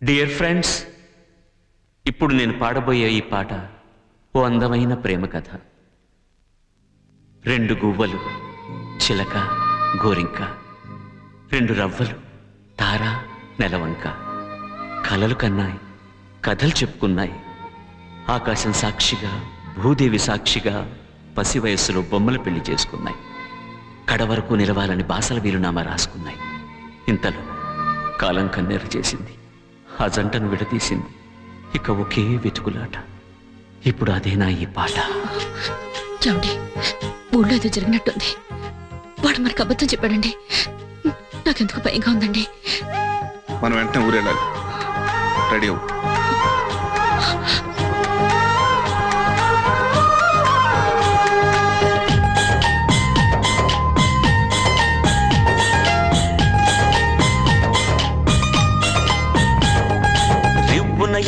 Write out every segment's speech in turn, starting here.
Dear friends, ఇప్పుడు నేను పాడబోయే ఈ పాట ఓ అందమైన ప్రేమ కథ. రెండు గువ్వలు, చిలక, గోరింక, రెండు రవ్వలు, తార, నెలవంక కలలు కన్నాయి, కథలు చెప్పుకున్నాయి. ఆకాశం సాక్షిగా, భూదేవి సాక్షిగా పసి వయస్సులో బొమ్మల పెళ్లి చేసుకున్నాయి. కడవరకు నిలవాలని బాసల వీలునామా రాసుకున్నాయి. ఇంతలో కాలం కన్నెర చేసింది, ఆ జంటను విడదీసింది. ఇక ఒకే వెతుకులాట. ఇప్పుడు అదేనా ఈ పాట? చూడండి, ఊళ్ళో ఏదో జరిగినట్టుంది. వాడు మనకు అబద్ధం చెప్పాడండి. నాకెందుకు భయంగా ఉందండి. మనం వెంటనే ఊరేళ్ళాలి. రెడీ అవ్వు.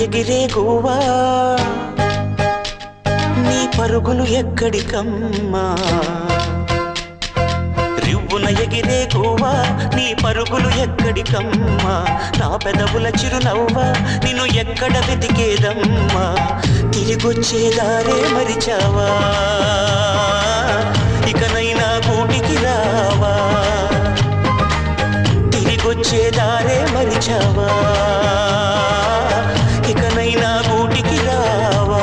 ఎగిరే గోవా నీ పరుగులు ఎక్కడికమ్మా, రివ్వున ఎగిరే గోవా నీ పరుగులు ఎక్కడికమ్మా, నా పెదవుల చిరునవ్వా నిన్ను ఎక్కడ వెతికేదమ్మా, తిరిగొచ్చేదారే మరిచావా, ఇకనైనా గూటికి రావా, తిరిగొచ్చేదారే మరిచావా, ఇకనైనా గూటికి రావా.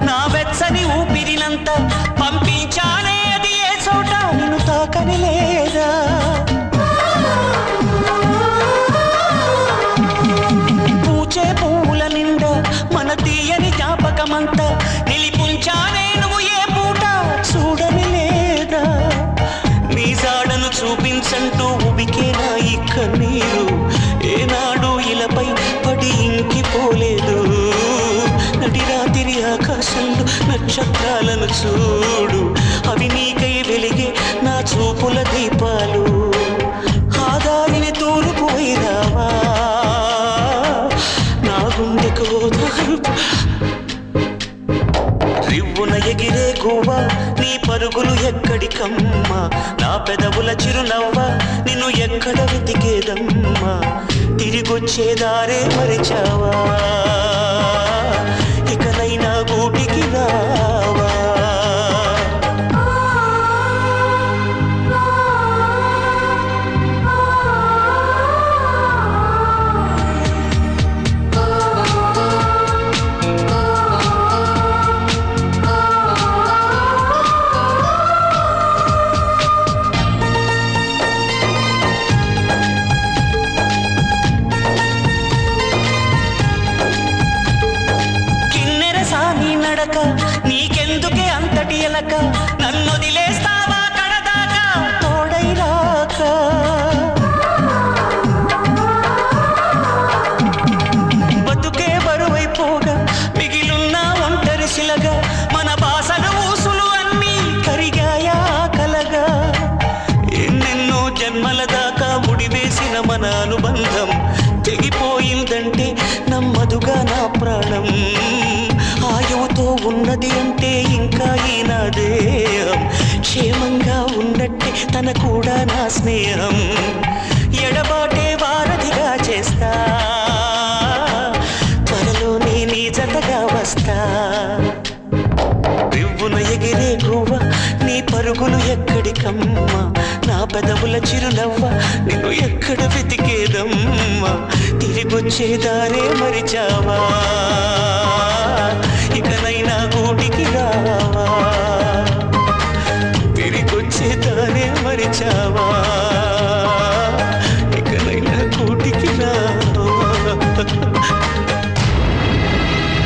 నా వెచ్చని ఊపిరినంత పంపించానే అది ఏ చోట నిన్ను తాకని లేదా, పూచే పువ్వుల నిండా మన తీయని జ్ఞాపకమంతా నిలిపుంచానే నువ్వు ఏ పూట చూడని లేదా, నీ జాడను చూపించంటూ ఉబికేనా ఈ కన్నీరు ఏనాడు ఇలపై పడి ఇంకిపోలేదు, నడిరాతిరి ఆకాశంలో నక్షత్రాలను చూడు అవి నీకై వెలిగే నా చూపుల దీపాలు, ఆదారిని తూర్పు వైరావా నా గుండెకు ఓదారు. రివ్వున ఎగిరే గోవా నీ పరుగులు ఎక్కడికమ్మా, నా పెదవుల చిరునవ్వా నిన్ను ఎక్కడ వెతికేదమ్మా, తిరిగొచ్చేదారే మరిచావా, ఇకనైనా గూటికి రావా. నీకెందుకే అంతటి ఎలక, నన్ను వదిలేస్తావా కడదాకా తోడై రాక, బతుకే బరువైపోగా మిగిలున్న ఒంటరి శిలగా మన బాసలు ఊసులు అన్నీ కరిగాయా కలగా, ఎన్నెన్నో జన్మల దాకా ముడివేసిన మన అనుబంధం తెగిపోయిందంటే నమ్మదుగా నా ప్రాణం, ఆయువుతో ఉన్నది అంటే ఇంకా ఈ నా దేహం క్షేమంగా ఉన్నట్టే తన కూడా నా స్నేహం, ఎడబాటే వారధిగా చేస్తా త్వరలోనే నీ జతగా వస్తా, రివ్వున ఎగిరే గువ్వ నీ పరుగులు ఎక్కడికమ్మా, నా పెదవుల చిరునవ్వ నిన్ను ఎక్కడ వెతికేదమ్మా, తిరిగొచ్చేదారే మరిచావా.